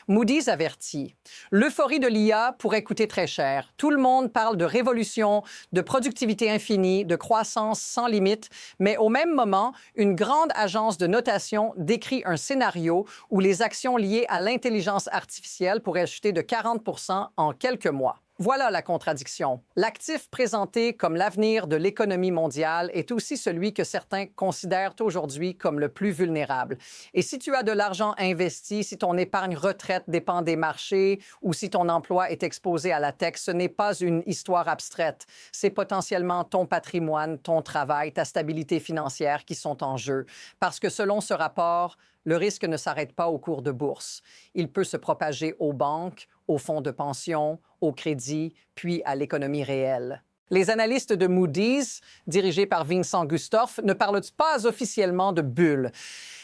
Moody's avertit. L'euphorie de l'IA pourrait coûter très cher. Tout le monde parle de révolution, de productivité infinie, de croissance sans limite, mais au même moment, une grande agence de notation décrit un scénario où les actions liées à l'intelligence artificielle pourraient chuter de 40 % en quelques mois. Voilà la contradiction. L'actif présenté comme l'avenir de l'économie mondiale est aussi celui que certains considèrent aujourd'hui comme le plus vulnérable. Et si tu as de l'argent investi, si ton épargne retraite dépend des marchés ou si ton emploi est exposé à la tech, ce n'est pas une histoire abstraite. C'est potentiellement ton patrimoine, ton travail, ta stabilité financière qui sont en jeu. Parce que selon ce rapport, le risque ne s'arrête pas au cours de bourse. Il peut se propager aux banques, aux fonds de pension, au crédit, puis à l'économie réelle. Les analystes de Moody's, dirigés par Vincent Gustoph, ne parlent pas officiellement de bulle,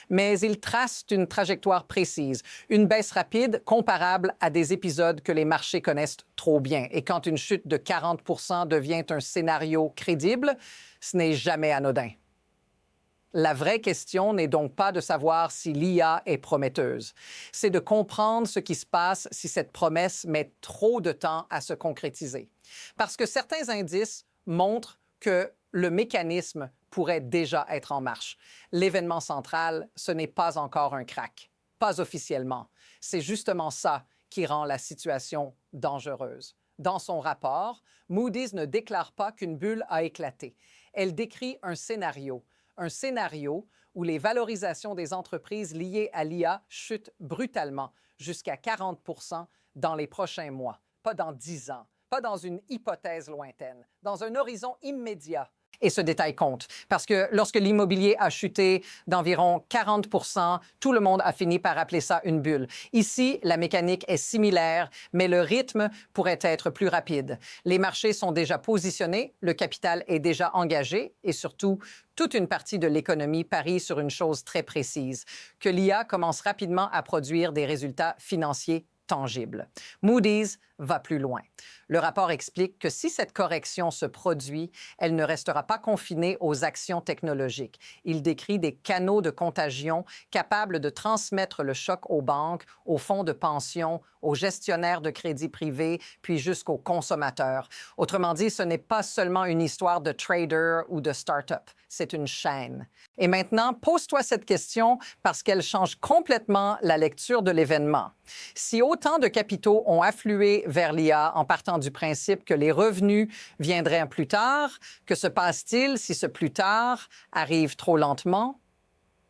mais ils tracent une trajectoire précise, une baisse rapide comparable à des épisodes que les marchés connaissent trop bien. Et quand une chute de 40 % devient un scénario crédible, ce n'est jamais anodin. La vraie question n'est donc pas de savoir si l'IA est prometteuse. C'est de comprendre ce qui se passe si cette promesse met trop de temps à se concrétiser. Parce que certains indices montrent que le mécanisme pourrait déjà être en marche. L'événement central, ce n'est pas encore un crack. Pas officiellement. C'est justement ça qui rend la situation dangereuse. Dans son rapport, Moody's ne déclare pas qu'une bulle a éclaté. Elle décrit un scénario où les valorisations des entreprises liées à l'IA chutent brutalement jusqu'à 40 % dans les prochains mois, pas dans 10 ans, pas dans une hypothèse lointaine, dans un horizon immédiat. Et ce détail compte, parce que lorsque l'immobilier a chuté d'environ 40 %, tout le monde a fini par appeler ça une bulle. Ici, la mécanique est similaire, mais le rythme pourrait être plus rapide. Les marchés sont déjà positionnés, le capital est déjà engagé et surtout, toute une partie de l'économie parie sur une chose très précise, que l'IA commence rapidement à produire des résultats financiers tangibles. Moody's va plus loin. Le rapport explique que si cette correction se produit, elle ne restera pas confinée aux actions technologiques. Il décrit des canaux de contagion capables de transmettre le choc aux banques, aux fonds de pension, aux gestionnaires de crédits privés, puis jusqu'aux consommateurs. Autrement dit, ce n'est pas seulement une histoire de trader ou de start-up, c'est une chaîne. Et maintenant, pose-toi cette question parce qu'elle change complètement la lecture de l'événement. Si autant de capitaux ont afflué vers l'IA en partant du principe que les revenus viendraient plus tard, que se passe-t-il si ce plus tard arrive trop lentement?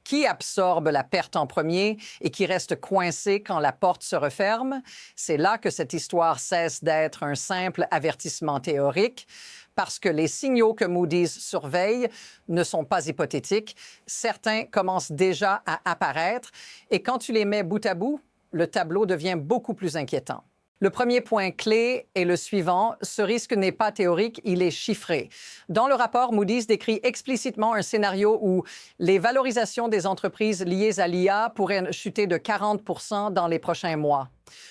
Qui absorbe la perte en premier et qui reste coincé quand la porte se referme? C'est là que cette histoire cesse d'être un simple avertissement théorique, parce que les signaux que Moody's surveille ne sont pas hypothétiques. Certains commencent déjà à apparaître et quand tu les mets bout à bout, le tableau devient beaucoup plus inquiétant. Le premier point clé est le suivant. Ce risque n'est pas théorique, il est chiffré. Dans le rapport, Moody's décrit explicitement un scénario où les valorisations des entreprises liées à l'IA pourraient chuter de 40 % dans les prochains mois.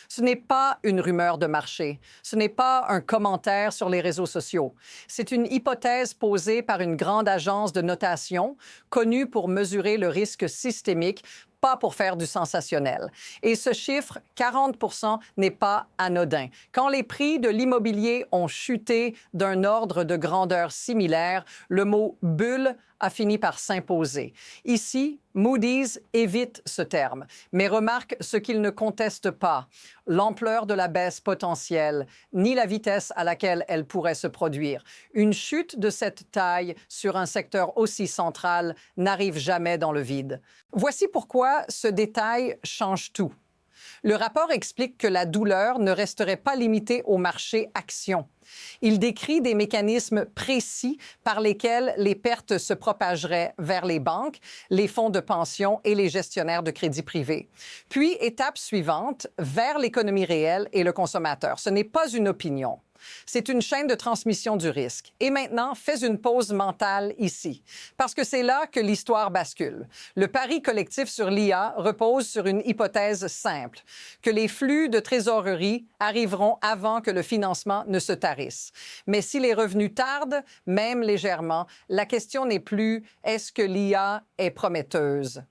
Ce n'est pas une rumeur de marché. Ce n'est pas un commentaire sur les réseaux sociaux. C'est une hypothèse posée par une grande agence de notation connue pour mesurer le risque systémique, pas pour faire du sensationnel. Et ce chiffre, 40 % n'est pas anodin. Quand les prix de l'immobilier ont chuté d'un ordre de grandeur similaire, le mot « bulle » a fini par s'imposer. Ici, Moody's évite ce terme, mais remarque ce qu'il ne conteste pas, l'ampleur de la baisse potentielle, ni la vitesse à laquelle elle pourrait se produire. Une chute de cette taille sur un secteur aussi central n'arrive jamais dans le vide. Voici pourquoi ce détail change tout. Le rapport explique que la douleur ne resterait pas limitée au marché actions. Il décrit des mécanismes précis par lesquels les pertes se propageraient vers les banques, les fonds de pension et les gestionnaires de crédits privés. Puis, étape suivante, vers l'économie réelle et le consommateur. Ce n'est pas une opinion. C'est une chaîne de transmission du risque. Et maintenant, fais une pause mentale ici, parce que c'est là que l'histoire bascule. Le pari collectif sur l'IA repose sur une hypothèse simple, que les flux de trésorerie arriveront avant que le financement ne se tarisse. Mais si les revenus tardent, même légèrement, la question n'est plus « est-ce que l'IA est prometteuse ?»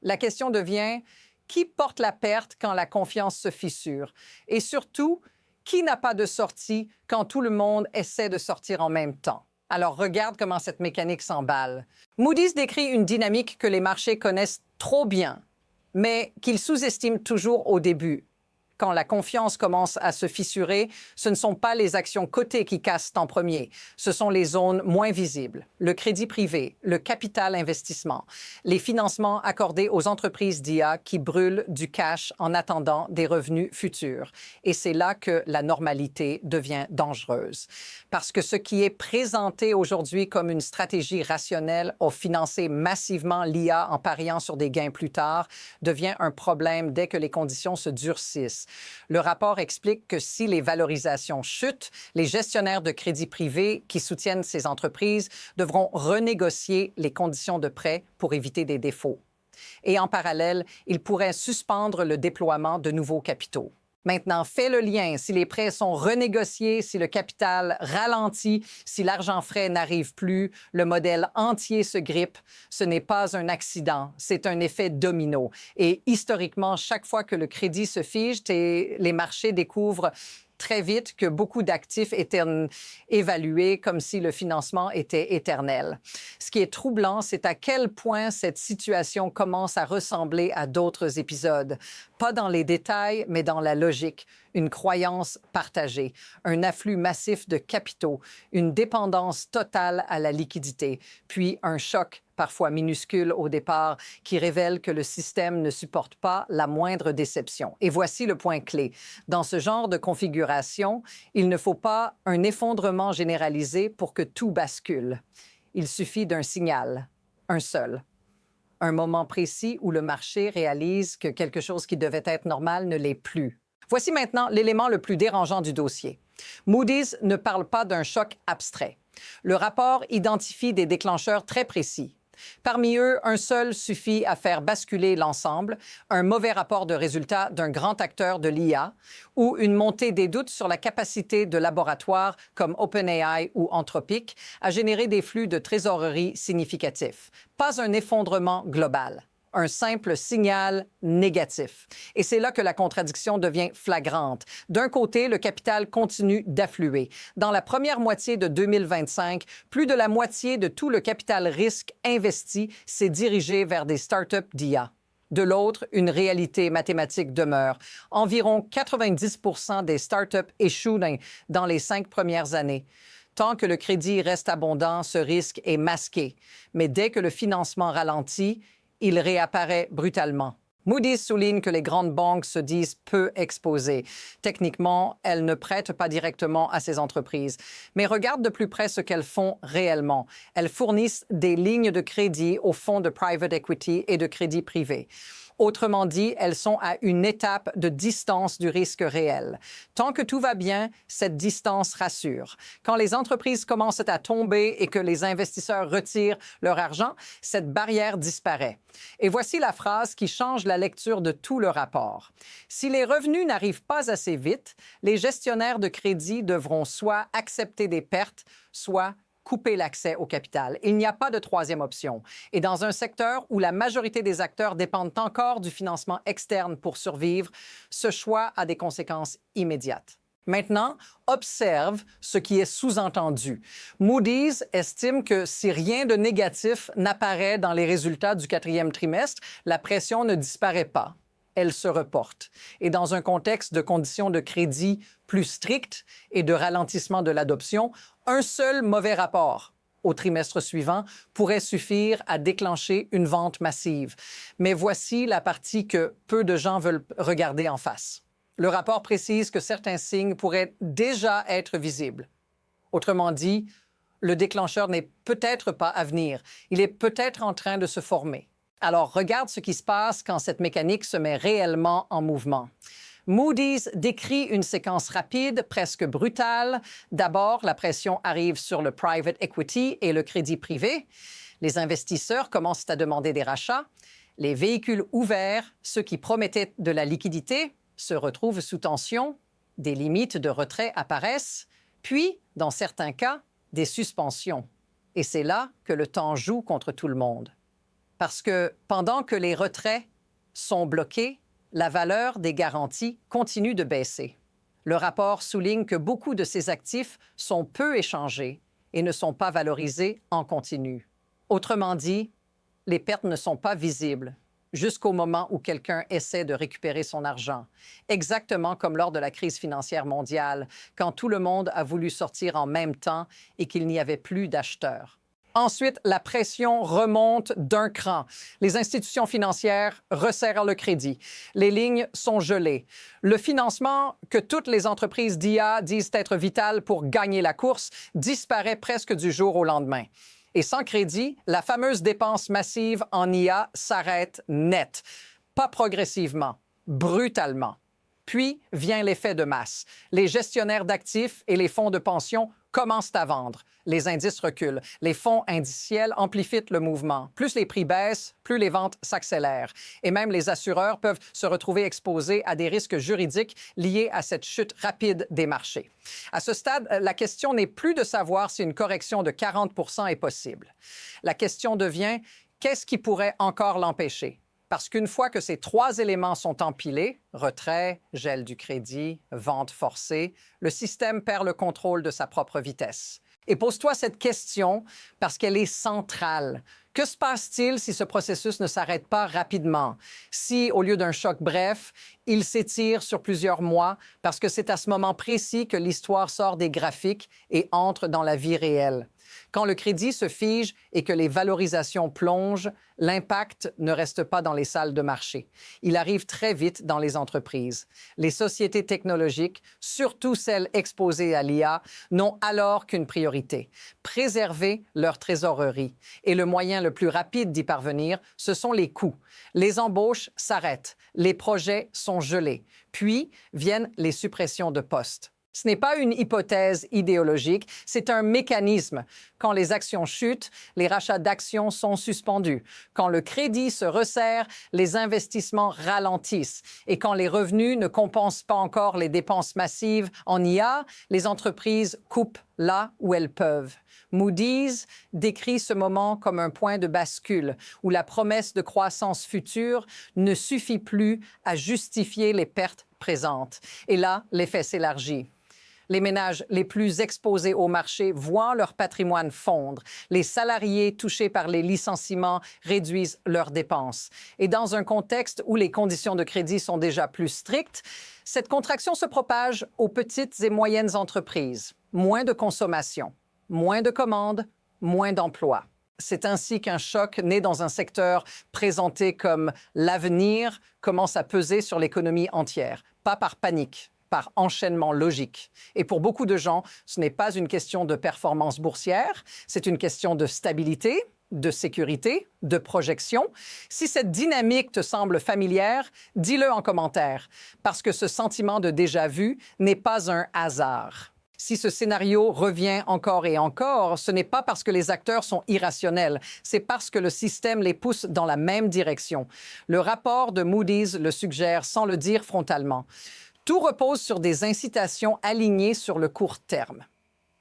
La question devient Qui porte la perte quand la confiance se fissure? Et surtout, qui n'a pas de sortie quand tout le monde essaie de sortir en même temps? Alors regarde comment cette mécanique s'emballe. Moody's décrit une dynamique que les marchés connaissent trop bien, mais qu'ils sous-estiment toujours au début. Quand la confiance commence à se fissurer, ce ne sont pas les actions cotées qui cassent en premier, ce sont les zones moins visibles, le crédit privé, le capital investissement, les financements accordés aux entreprises d'IA qui brûlent du cash en attendant des revenus futurs. Et c'est là que la normalité devient dangereuse. Parce que ce qui est présenté aujourd'hui comme une stratégie rationnelle au financer massivement l'IA en pariant sur des gains plus tard devient un problème dès que les conditions se durcissent. Le rapport explique que si les valorisations chutent, les gestionnaires de crédit privé qui soutiennent ces entreprises devront renégocier les conditions de prêt pour éviter des défauts. Et en parallèle, ils pourraient suspendre le déploiement de nouveaux capitaux. Maintenant, fais le lien. Si les prêts sont renégociés, si le capital ralentit, si l'argent frais n'arrive plus, le modèle entier se grippe. Ce n'est pas un accident, c'est un effet domino. Et historiquement, chaque fois que le crédit se fige, les marchés découvrent très vite que beaucoup d'actifs étaient évalués comme si le financement était éternel. Ce qui est troublant, c'est à quel point cette situation commence à ressembler à d'autres épisodes. Pas dans les détails, mais dans la logique. Une croyance partagée, un afflux massif de capitaux, une dépendance totale à la liquidité, puis un choc parfois minuscule au départ, qui révèle que le système ne supporte pas la moindre déception. Et voici le point clé. Dans ce genre de configuration, il ne faut pas un effondrement généralisé pour que tout bascule. Il suffit d'un signal, un seul. Un moment précis où le marché réalise que quelque chose qui devait être normal ne l'est plus. Voici maintenant l'élément le plus dérangeant du dossier. Moody's ne parle pas d'un choc abstrait. Le rapport identifie des déclencheurs très précis. Parmi eux, un seul suffit à faire basculer l'ensemble, un mauvais rapport de résultats d'un grand acteur de l'IA ou une montée des doutes sur la capacité de laboratoires comme OpenAI ou Anthropic à générer des flux de trésorerie significatifs. Pas un effondrement global. Un simple signal négatif. Et c'est là que la contradiction devient flagrante. D'un côté, le capital continue d'affluer. Dans la première moitié de 2025, plus de la moitié de tout le capital risque investi s'est dirigé vers des startups d'IA. De l'autre, une réalité mathématique demeure. Environ 90% des startups échouent dans les 5 premières années. Tant que le crédit reste abondant, ce risque est masqué. Mais dès que le financement ralentit, il réapparaît brutalement. Moody's souligne que les grandes banques se disent peu exposées. Techniquement, elles ne prêtent pas directement à ces entreprises. Mais regarde de plus près ce qu'elles font réellement. Elles fournissent des lignes de crédit aux fonds de private equity et de crédit privé. Autrement dit, elles sont à une étape de distance du risque réel. Tant que tout va bien, cette distance rassure. Quand les entreprises commencent à tomber et que les investisseurs retirent leur argent, cette barrière disparaît. Et voici la phrase qui change la lecture de tout le rapport. Si les revenus n'arrivent pas assez vite, les gestionnaires de crédit devront soit accepter des pertes, soit couper l'accès au capital. Il n'y a pas de troisième option. Et dans un secteur où la majorité des acteurs dépendent encore du financement externe pour survivre, ce choix a des conséquences immédiates. Maintenant, observe ce qui est sous-entendu. Moody's estime que si rien de négatif n'apparaît dans les résultats du 4e trimestre, la pression ne disparaît pas. Elle se reporte. Et dans un contexte de conditions de crédit plus strictes et de ralentissement de l'adoption, un seul mauvais rapport au trimestre suivant pourrait suffire à déclencher une vente massive. Mais voici la partie que peu de gens veulent regarder en face. Le rapport précise que certains signes pourraient déjà être visibles. Autrement dit, le déclencheur n'est peut-être pas à venir. Il est peut-être en train de se former. Alors, regarde ce qui se passe quand cette mécanique se met réellement en mouvement. Moody's décrit une séquence rapide, presque brutale. D'abord, la pression arrive sur le private equity et le crédit privé. Les investisseurs commencent à demander des rachats. Les véhicules ouverts, ceux qui promettaient de la liquidité, se retrouvent sous tension. Des limites de retrait apparaissent. Puis, dans certains cas, des suspensions. Et c'est là que le temps joue contre tout le monde. Parce que pendant que les retraits sont bloqués, la valeur des garanties continue de baisser. Le rapport souligne que beaucoup de ces actifs sont peu échangés et ne sont pas valorisés en continu. Autrement dit, les pertes ne sont pas visibles jusqu'au moment où quelqu'un essaie de récupérer son argent. Exactement comme lors de la crise financière mondiale, quand tout le monde a voulu sortir en même temps et qu'il n'y avait plus d'acheteurs. Ensuite, la pression remonte d'un cran. Les institutions financières resserrent le crédit. Les lignes sont gelées. Le financement que toutes les entreprises d'IA disent être vital pour gagner la course disparaît presque du jour au lendemain. Et sans crédit, la fameuse dépense massive en IA s'arrête net. Pas progressivement, brutalement. Puis vient l'effet de masse. Les gestionnaires d'actifs et les fonds de pension commencent à vendre. Les indices reculent. Les fonds indiciels amplifient le mouvement. Plus les prix baissent, plus les ventes s'accélèrent. Et même les assureurs peuvent se retrouver exposés à des risques juridiques liés à cette chute rapide des marchés. À ce stade, la question n'est plus de savoir si une correction de 40 % est possible. La question devient, qu'est-ce qui pourrait encore l'empêcher? Parce qu'une fois que ces trois éléments sont empilés, retrait, gel du crédit, vente forcée, le système perd le contrôle de sa propre vitesse. Et pose-toi cette question parce qu'elle est centrale. Que se passe-t-il si ce processus ne s'arrête pas rapidement? Si, au lieu d'un choc bref, il s'étire sur plusieurs mois, parce que c'est à ce moment précis que l'histoire sort des graphiques et entre dans la vie réelle. Quand le crédit se fige et que les valorisations plongent, l'impact ne reste pas dans les salles de marché. Il arrive très vite dans les entreprises. Les sociétés technologiques, surtout celles exposées à l'IA, n'ont alors qu'une priorité: préserver leur trésorerie. Et le moyen le plus rapide d'y parvenir, ce sont les coûts. Les embauches s'arrêtent, les projets sont gelés, puis viennent les suppressions de postes. Ce n'est pas une hypothèse idéologique, c'est un mécanisme. Quand les actions chutent, les rachats d'actions sont suspendus. Quand le crédit se resserre, les investissements ralentissent. Et quand les revenus ne compensent pas encore les dépenses massives en IA, les entreprises coupent là où elles peuvent. Moody's décrit ce moment comme un point de bascule où la promesse de croissance future ne suffit plus à justifier les pertes présentes. Et là, l'effet s'élargit. Les ménages les plus exposés au marché voient leur patrimoine fondre. Les salariés touchés par les licenciements réduisent leurs dépenses. Et dans un contexte où les conditions de crédit sont déjà plus strictes, cette contraction se propage aux petites et moyennes entreprises. Moins de consommation, moins de commandes, moins d'emplois. C'est ainsi qu'un choc né dans un secteur présenté comme l'avenir commence à peser sur l'économie entière, pas par panique, par enchaînement logique. Et pour beaucoup de gens, ce n'est pas une question de performance boursière, c'est une question de stabilité, de sécurité, de projection. Si cette dynamique te semble familière, dis-le en commentaire, parce que ce sentiment de déjà-vu n'est pas un hasard. Si ce scénario revient encore et encore, ce n'est pas parce que les acteurs sont irrationnels, c'est parce que le système les pousse dans la même direction. Le rapport de Moody's le suggère sans le dire frontalement. Tout repose sur des incitations alignées sur le court terme.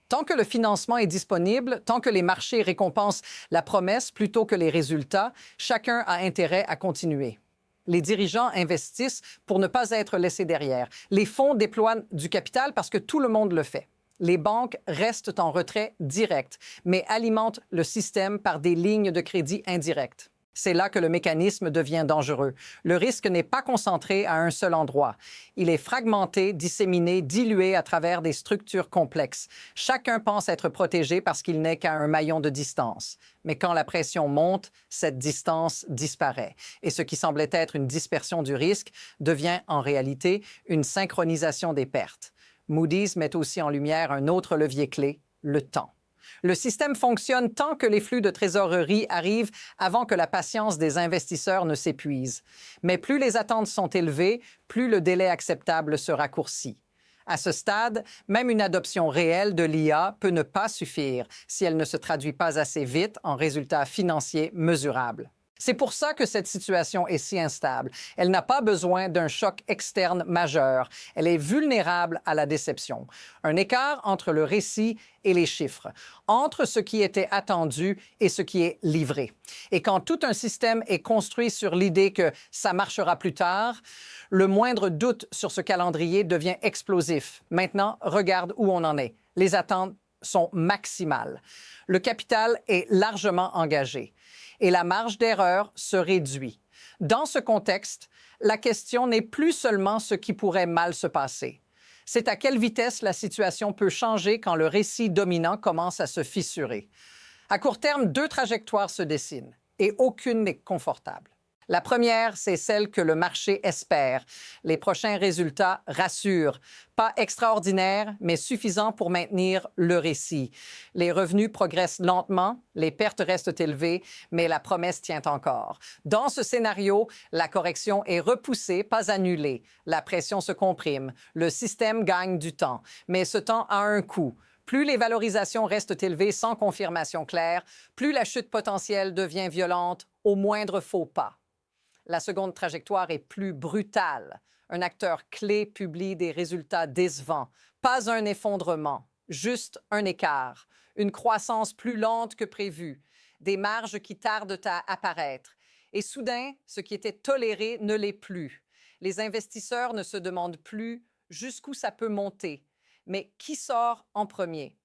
Tant que le financement est disponible, tant que les marchés récompensent la promesse plutôt que les résultats, chacun a intérêt à continuer. Les dirigeants investissent pour ne pas être laissés derrière. Les fonds déploient du capital parce que tout le monde le fait. Les banques restent en retrait direct, mais alimentent le système par des lignes de crédit indirectes. C'est là que le mécanisme devient dangereux. Le risque n'est pas concentré à un seul endroit. Il est fragmenté, disséminé, dilué à travers des structures complexes. Chacun pense être protégé parce qu'il n'est qu'à un maillon de distance. Mais quand la pression monte, cette distance disparaît. Et ce qui semblait être une dispersion du risque devient en réalité une synchronisation des pertes. Moody's met aussi en lumière un autre levier clé, le temps. Le système fonctionne tant que les flux de trésorerie arrivent avant que la patience des investisseurs ne s'épuise. Mais plus les attentes sont élevées, plus le délai acceptable se raccourcit. À ce stade, même une adoption réelle de l'IA peut ne pas suffire si elle ne se traduit pas assez vite en résultats financiers mesurables. C'est pour ça que cette situation est si instable. Elle n'a pas besoin d'un choc externe majeur. Elle est vulnérable à la déception. Un écart entre le récit et les chiffres, entre ce qui était attendu et ce qui est livré. Et quand tout un système est construit sur l'idée que ça marchera plus tard, le moindre doute sur ce calendrier devient explosif. Maintenant, regarde où on en est. Les attentes sont maximales. Le capital est largement engagé et la marge d'erreur se réduit. Dans ce contexte, la question n'est plus seulement ce qui pourrait mal se passer. C'est à quelle vitesse la situation peut changer quand le récit dominant commence à se fissurer. À court terme, deux trajectoires se dessinent et aucune n'est confortable. La première, c'est celle que le marché espère. Les prochains résultats rassurent. Pas extraordinaires, mais suffisants pour maintenir le récit. Les revenus progressent lentement, les pertes restent élevées, mais la promesse tient encore. Dans ce scénario, la correction est repoussée, pas annulée. La pression se comprime. Le système gagne du temps, mais ce temps a un coût. Plus les valorisations restent élevées sans confirmation claire, plus la chute potentielle devient violente au moindre faux pas. La seconde trajectoire est plus brutale. Un acteur clé publie des résultats décevants. Pas un effondrement, juste un écart. Une croissance plus lente que prévu. Des marges qui tardent à apparaître. Et soudain, ce qui était toléré ne l'est plus. Les investisseurs ne se demandent plus jusqu'où ça peut monter, mais qui sort en premier.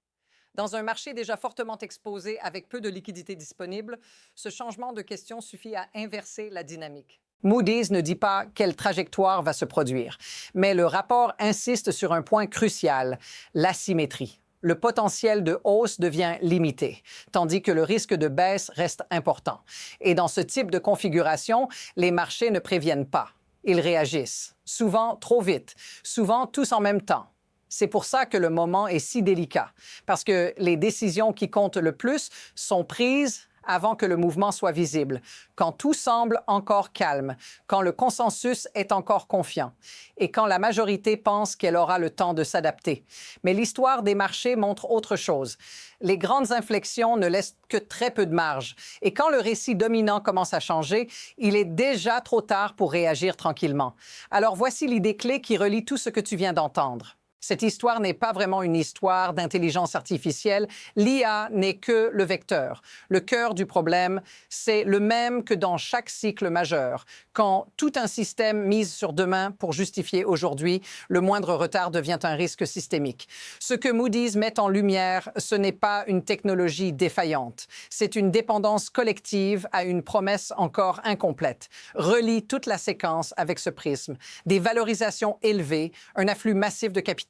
Dans un marché déjà fortement exposé avec peu de liquidités disponibles, ce changement de question suffit à inverser la dynamique. Moody's ne dit pas quelle trajectoire va se produire, mais le rapport insiste sur un point crucial, l'asymétrie. Le potentiel de hausse devient limité, tandis que le risque de baisse reste important. Et dans ce type de configuration, les marchés ne préviennent pas. Ils réagissent, souvent trop vite, souvent tous en même temps. C'est pour ça que le moment est si délicat, parce que les décisions qui comptent le plus sont prises avant que le mouvement soit visible, quand tout semble encore calme, quand le consensus est encore confiant et quand la majorité pense qu'elle aura le temps de s'adapter. Mais l'histoire des marchés montre autre chose. Les grandes inflexions ne laissent que très peu de marge. Et quand le récit dominant commence à changer, il est déjà trop tard pour réagir tranquillement. Alors voici l'idée clé qui relie tout ce que tu viens d'entendre. Cette histoire n'est pas vraiment une histoire d'intelligence artificielle. L'IA n'est que le vecteur. Le cœur du problème, c'est le même que dans chaque cycle majeur. Quand tout un système mise sur demain pour justifier aujourd'hui, le moindre retard devient un risque systémique. Ce que Moody's met en lumière, ce n'est pas une technologie défaillante. C'est une dépendance collective à une promesse encore incomplète. Relie toute la séquence avec ce prisme. Des valorisations élevées, un afflux massif de capital,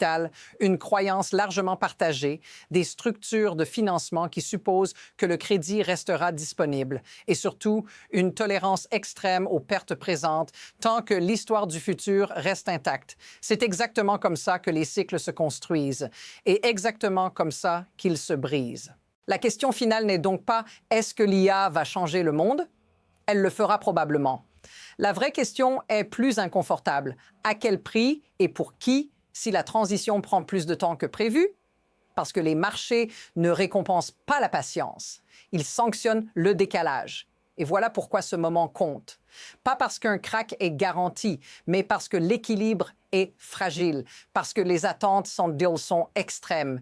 une croyance largement partagée, des structures de financement qui supposent que le crédit restera disponible et surtout une tolérance extrême aux pertes présentes tant que l'histoire du futur reste intacte. C'est exactement comme ça que les cycles se construisent et exactement comme ça qu'ils se brisent. La question finale n'est donc pas « est-ce que l'IA va changer le monde ?» Elle le fera probablement. La vraie question est plus inconfortable. À quel prix et pour qui si la transition prend plus de temps que prévu? Parce que les marchés ne récompensent pas la patience. Ils sanctionnent le décalage. Et voilà pourquoi ce moment compte. Pas parce qu'un crack est garanti, mais parce que l'équilibre est fragile, parce que les attentes sont extrêmes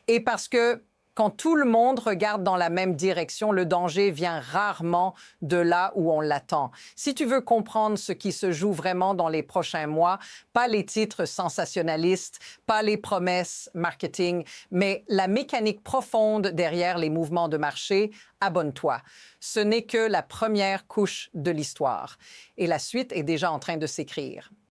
et parce que quand tout le monde regarde dans la même direction, le danger vient rarement de là où on l'attend. Si tu veux comprendre ce qui se joue vraiment dans les prochains mois, pas les titres sensationnalistes, pas les promesses marketing, mais la mécanique profonde derrière les mouvements de marché, abonne-toi. Ce n'est que la première couche de l'histoire. Et la suite est déjà en train de s'écrire.